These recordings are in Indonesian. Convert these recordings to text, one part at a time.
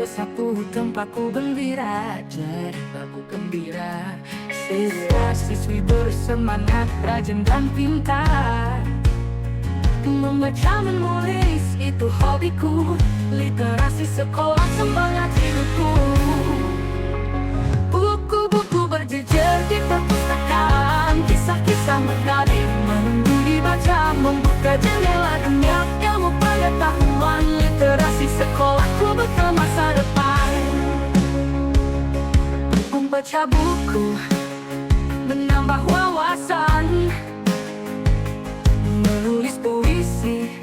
satu tempatku gembira, ceritaku gembira. Siswa-siswi bersemangat, rajin dan pintar. Membaca menulis itu hobiku, literasi sekolah semangat hidupku. Buku-buku berjejer di perpustakaan, kisah-kisah menarik menunggu dibaca, membuka jendela dunia ilmu pengetahuan. Literasi sekolahku bekal masa depan. Membaca buku menambah wawasan, menulis puisi,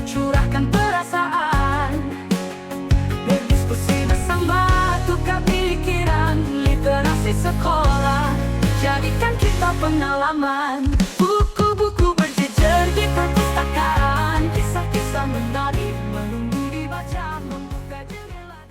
curahkan perasaan, berdiskusi bersama, tukar pikiran. Literasi sekolah jadikan kita pengalaman. Buku-buku berjejer di perpustakaan, kisah-kisah menarik menunggu dibaca, membuka jendela.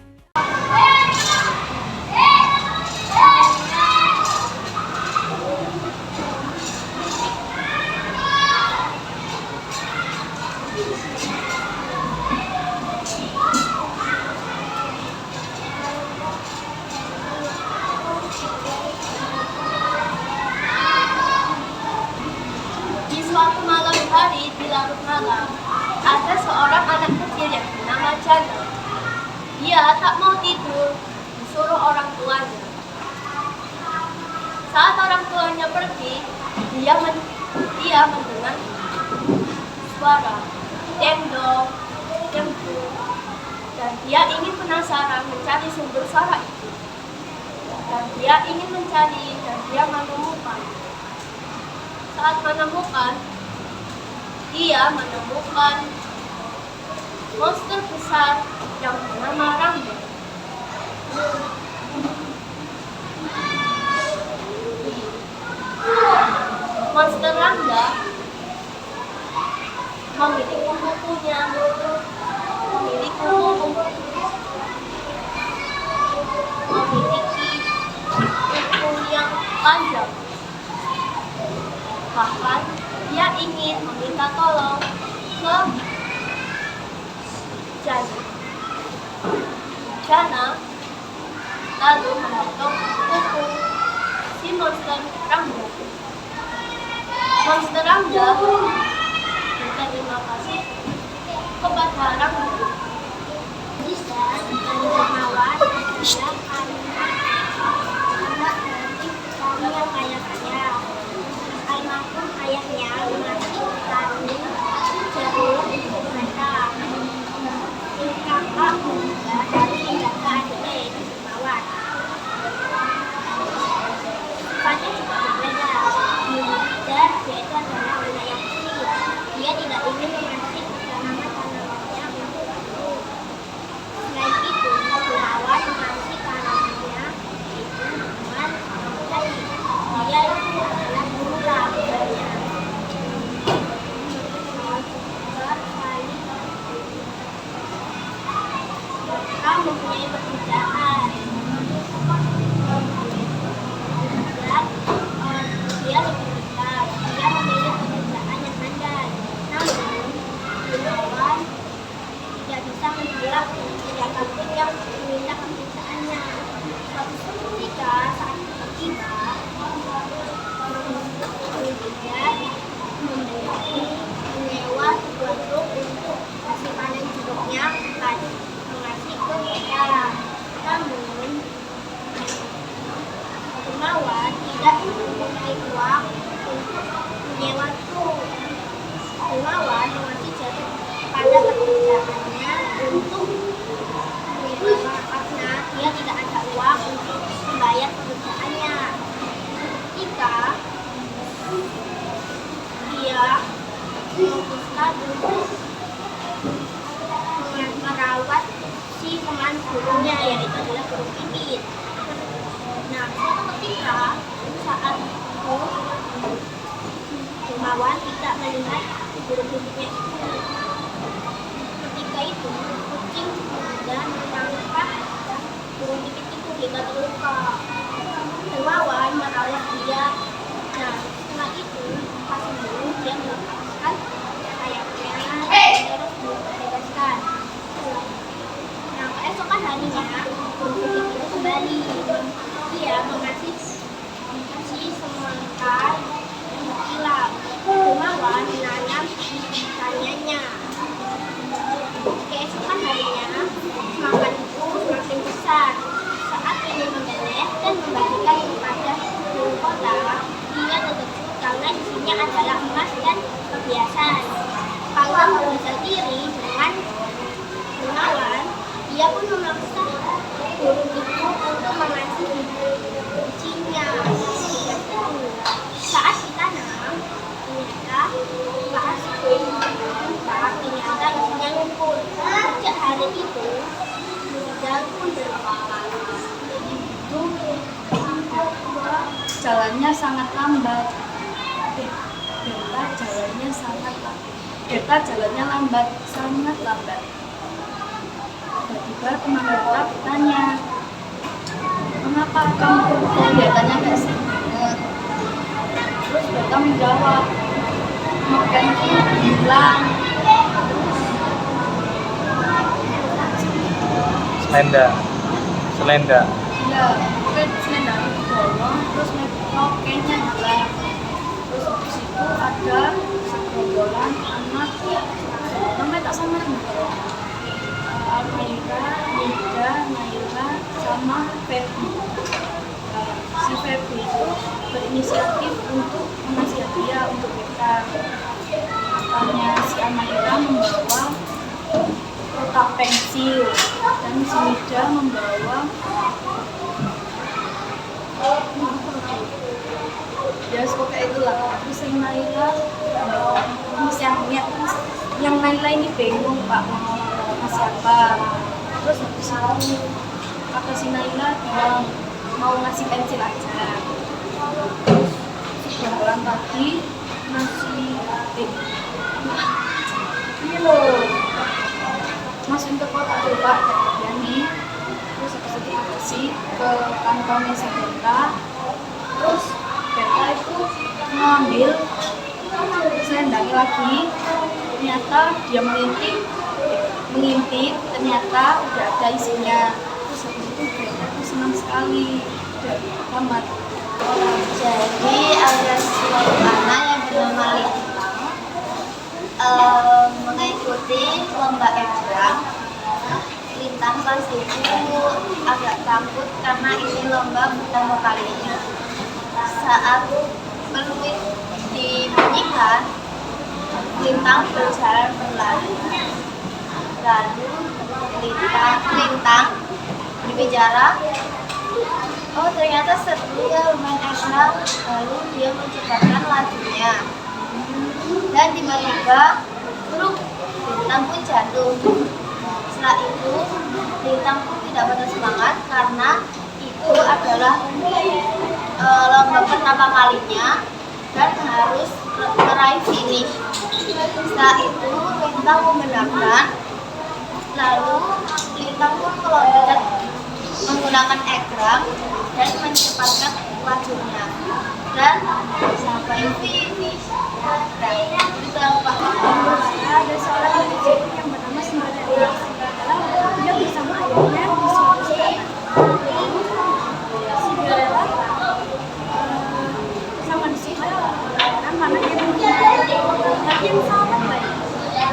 Di suatu malam hari di larut malam, ada seorang anak kecil yang bernama Jana. Dia tak mau tidur, disuruh orang tuanya. Saat orang tuanya pergi, dia mendengar suara dendong, jemput, dan dia ingin penasaran mencari sumber suara itu. Dan dia ingin mencari dan dia menemukan. Saat menemukan, dia menemukan monster besar yang bernama Rangga. Monster Rangga memiliki kukunya, memiliki kuku yang panjang. Bahkan dia ingin meminta tolong ke Jana lalu memotong kuku si monster Rangga. Monster Rangga berterima kasih kepada Rangga. Bisa dermawan dan anak nanti suami yang kaya-kaya. Almarhum ayahnya masih tani jauh untuk mereka. Si kakak muda harus pindah ke adiknya yaitu dermawan. Sifatnya juga berbeda. Dan yaitu adalah wilayah kecil. Dia tidak ingin mengasih tanaman-tanamannya untuk itu. Selain itu, dermawan mengasih tanamannya yaitu tanaman kayu. Dia itu adalah murah harganya. Mereka mempunyai pekerjaan. Dan dia lebih pintar. Dia memilih pekerjaan yang handal. Namun, dermawan tidak bisa menolak siapapun yang meminta pekerjaannya. Suatu ketika saat itu tiba, menyewa sebuah truk untuk hasil panen jeruknya mengasih ke mereka. Namun, dermawan tidak mempunyai uang untuk menyewa truk. Dermawan mengasih jeruk pada pekerjaannya untuk menyewa karena dia tidak ada uang untuk membayar pekerjaannya. Ketika dia memutuskan untuk merawat si teman burungnya yaitu adalah burung pipit. Nah, suatu ketika saat itu dermawan tidak melihat burung pipitnya itu. Ketika itu kucing dan menangkap burung pipit itu hingga terluka. Dermawan merawat dia. Nah, setelah itu pas sembuh dia melepaskan sayapnya terus dibebaskan. Nah, keesokan hari diri dengan menawan, dia pun memaksa burung itu untuk mengasih kucingnya. Saat ditanam, ternyata isinya ngumpul. Sejak hari itu, Rizal pun berubah. Jalannya sangat lambat. Beta jalannya lambat, sangat lambat. Tiba-tiba teman Beta bertanya, "Mengapa kamu kelihatannya nggak semangat?" Terus Beta menjawab, "Makanku hilang." Selenda. Ya, mungkin selenda itu bolong, terus nokenya hilang. Terus habis itu ada segerombolan anak, namanya tak sama nih. Almaira, Nida, Naila, sama Feby. Si Feby itu berinisiatif untuk mengasih hadiah untuk kita. Makanya si Almaira membawa kotak pensil dan si Nida membawa ya seperti itulah. Terus yang Naila yang Naila ini bingung Pak mau ngasih apa. Terus habis itu kata si Naila bilang mau ngasih pensil aja. Terus si Banglan tadi ngasih ini loh masukin ke kotak dulu Pak ya nih. Terus habis itu dikasih ke kantongnya si Beta. Terus Beta itu ngambil selendangnya lagi, ternyata dia mengintip, ternyata udah ada isinya. Terus habis itu Beta itu senang sekali dari tamat. Jadi alias Lombana yang bernama mengikuti lomba egrang. Lintang pas itu agak takut karena ini lomba pertama kalinya. Saat peluit dibunyikan, Lintang berjalan perlahan. Lalu Lintang berbicara, "Oh ternyata seru ya bermain egrang." Lalu dia menciptakan lagunya. Dan tiba-tiba Lintang pun jatuh. Setelah itu Lintang pun tidak patah semangat karena itu adalah lomba pertama kalinya dan harus meraih finish. Setelah itu Lintang membenarkan, lalu Lintang pun melompat menggunakan egrang dan mencepatkan lajunya dan sampai finish. Ada seorang anak yang bernama Cinderella. Dia bersama ayahnya di suatu selatan. Cinderella sama di situ karena dia punya hati yang sangat baik. Dia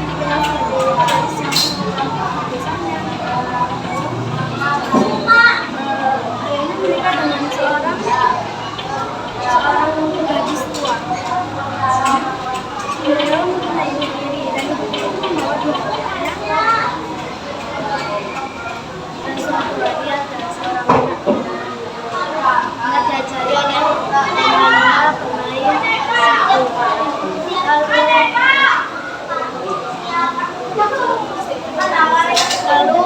dikenal sebagai siapa biasanya. Ayahnya menikah dengan seorang gadis tua. Cinderella mempunyai ibu tiri dan ibu tiri itu membawa dua anaknya. Dan suatu hari ada seorang anak diajari oleh bagaimana bermain situ. Lalu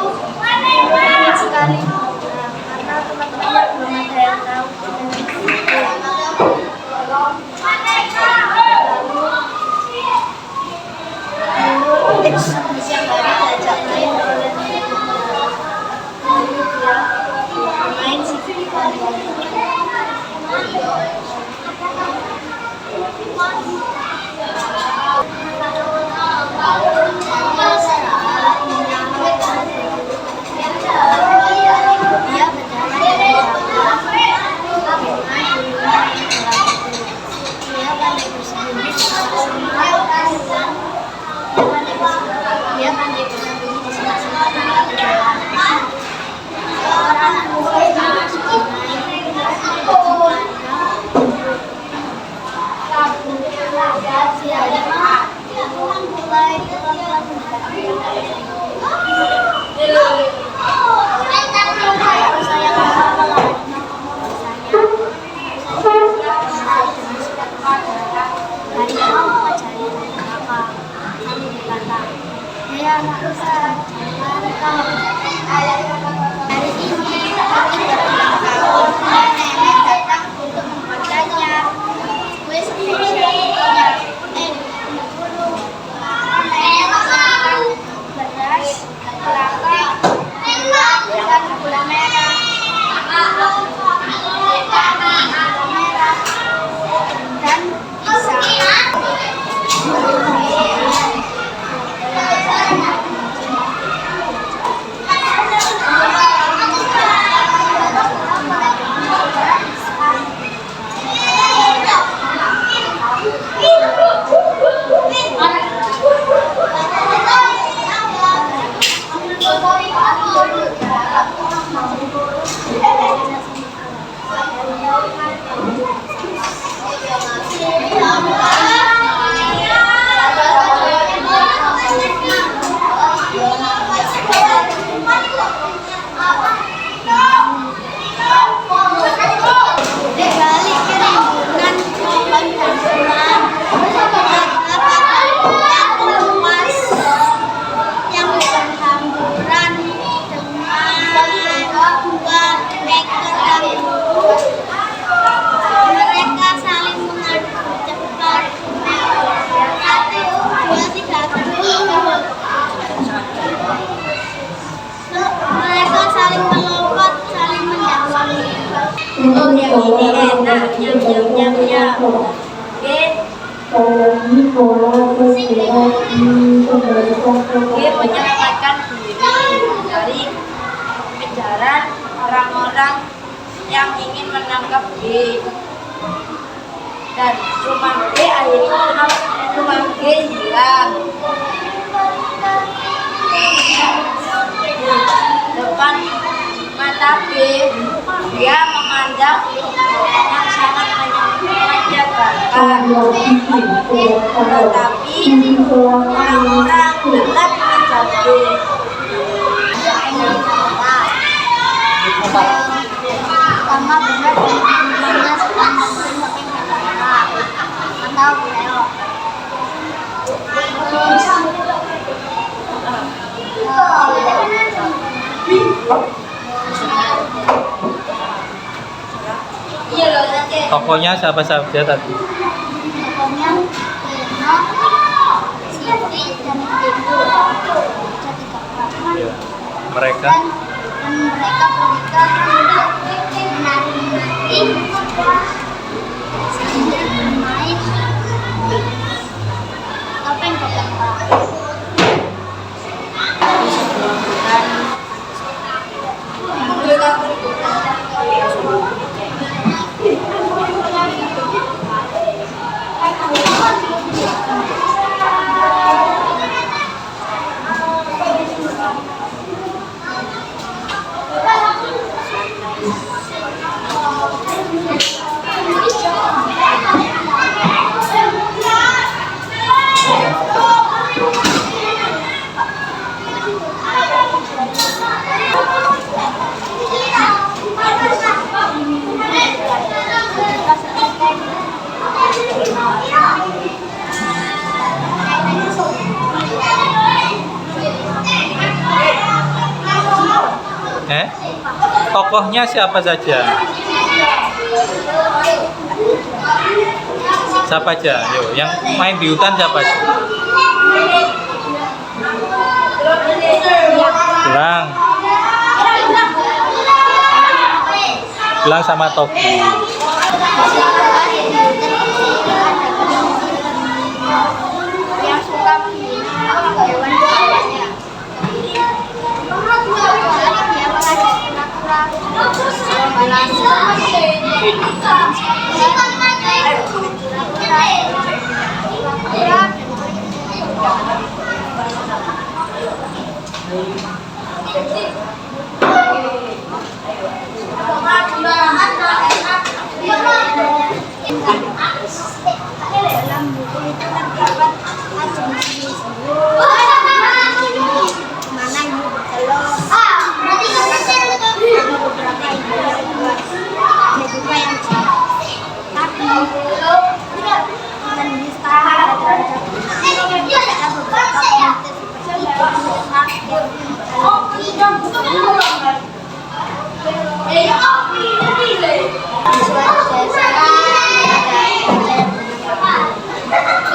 ingin sekali karena teman-temannya belum ada yang tahu. Siang hari diajak main oleh lalu dia main situ. Dia berjalan dari dia pandai bersembunyi di sela-sela dia pandai bersembunyi di sela-sela tanah berjalan. Seorang anak muda naik Oh, yang ini enak. Nyam, nyam, nyam, nyam. Oke. Oke, menyelamatkan diri dari kejaran orang-orang yang ingin menangkap B. Dan rumah B akhirnya rumah B hilang. Depan mata B, dia memandang yang sangat menyegarkan. Tetapi orang-orang tetap mengejar B. Pertama benar dan kemudiannya sekarang mungkin pakai kamera atau video. Iya loh, nanti. Tokohnya siapa saja tadi? Pokoknya Leno, Siti, dan Ibu. Jadi kakak. Ya. Mereka Dan mereka berikan menari-menari sambil bermain topeng kakak. tokohnya siapa saja? Siapa aja? Yuk, yang main di hutan siapa sih? Belang. Belang sama Toki. Yang suka menghina hewan buayannya. Dia mengajak dalam buku itu terdapat asumsi mana ibu bertelur. Ada beberapa ibu yang buat, ada juga yang tapi dan bisa ada derajat. Ada beberapa komunitas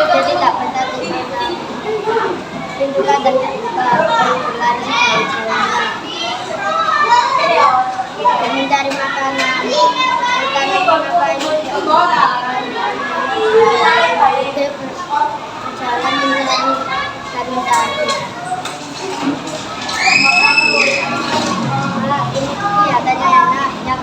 jadi tak benda rindukan dan berlari dan mencari makanan karena kenapa ini berjalan menjelang tadi malah ini kelihatannya enak yang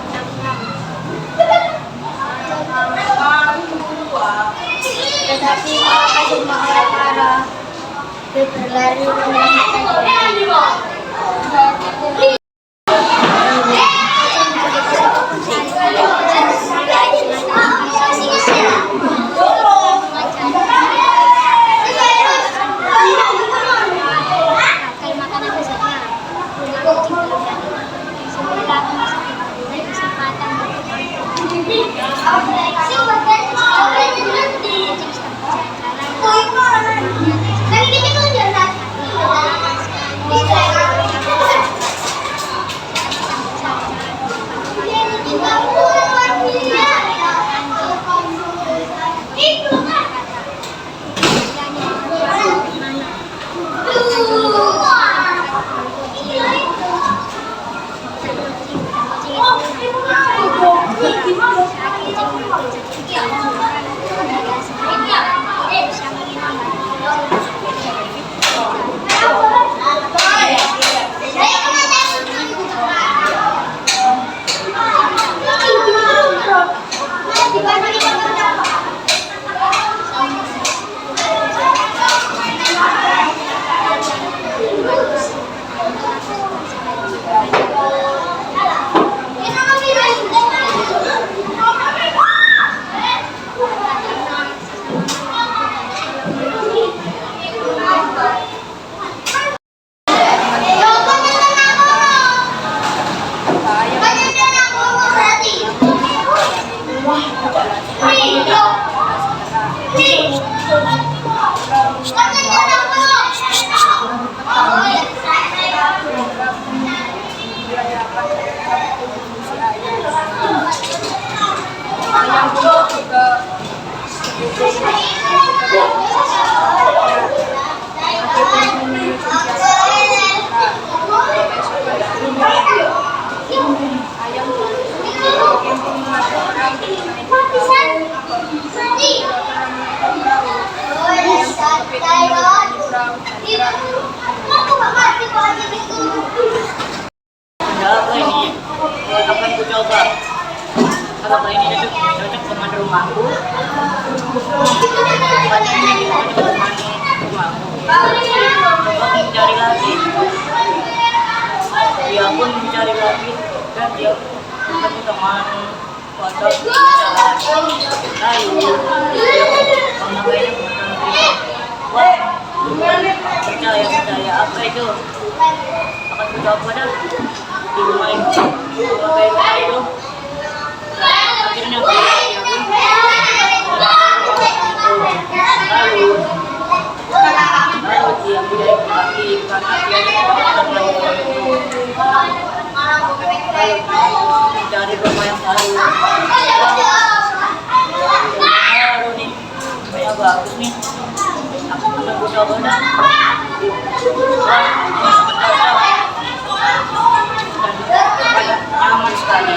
tetapi mengapa semua orang marah dia berlari menyelamatkan diri. Ya, apa ini? Akan ku coba. Kalau ini cocok dengan rumahku. Katanya ini cocok dengan rumahku. Coba mencari lagi. Dia pun mencari lagi dan dia ketemu teman foto lalu pemakainya wah percaya apa itu akan ku coba dah di rumah ini memakai itu akhirnya lalu dia mulai kaki karena dia mencari rumah yang baru nih kayak bagus nih aku coba dah dan nyaman sekali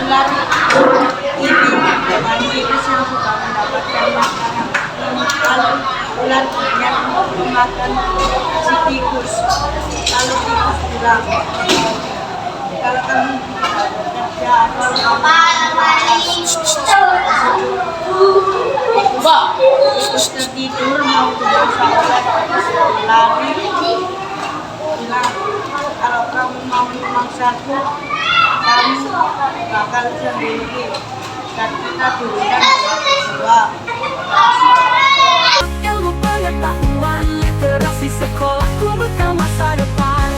ular ini dengan virus yang sudah mendapatkan makanan. Lalu ular yang memakan si tikus. Lalu tikus bilang, kalau kamu bekerja atau tikus tertidur mau berusaha lari bilang, kalau kamu mau memaksaku, kamu bakal sendiri dan kita diundang berdua. Ilmu pengetahuan literasi sekolahku bekal masa depan.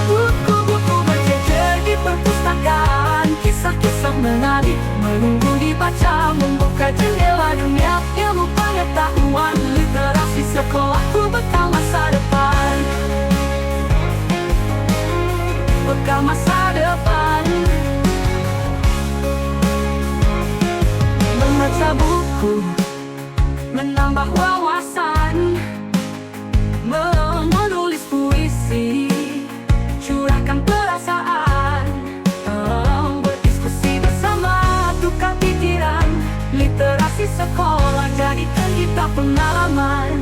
Buku-buku berjejer di perpustakaan, kisah-kisah menarik menunggu dibaca, membuka jendela dunia. Ilmu pengetahuan literasi sekolahku bekal masa depan. Bekal masa depan. Membaca buku menambah wawasan, menulis puisi, curahkan perasaan, berdiskusi bersama, tukar pikiran. Literasi sekolah jadikan kita pengalaman.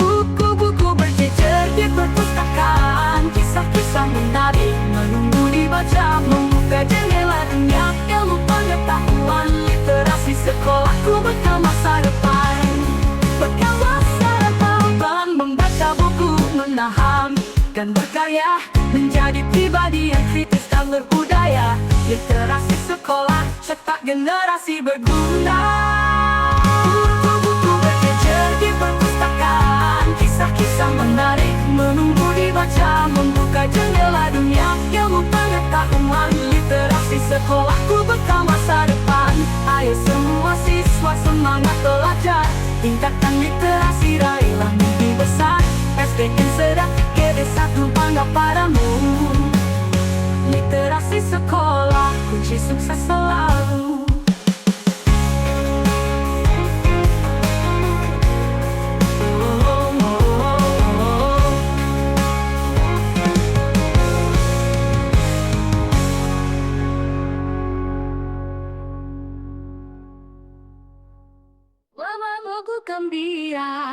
Buku-buku berjejer di perpustakaan, kisah-kisah menarik menunggu dibaca, membuka jendela dunia. Ilmu pengetahuan literasi sekolahku bekal masa depan. Bekal masa depan. Membaca buku, menahan dan berkarya, menjadi pribadi yang kritis dan berbudaya. Literasi sekolah cetak generasi berguna. Buku-buku berjejer di perpustakaan, kisah-kisah menarik menunggu dibaca, membuka jendela dunia ilmu pengetahuan. Literasi sekolahku bekal masa depan. Ayo semua siswa semangat belajar, tingkatkan literasi, raihlah mimpi besar. SDN Sedak GD1 bangga padamu. Literasi sekolah kunci sukses selalu. Mama buku gembira,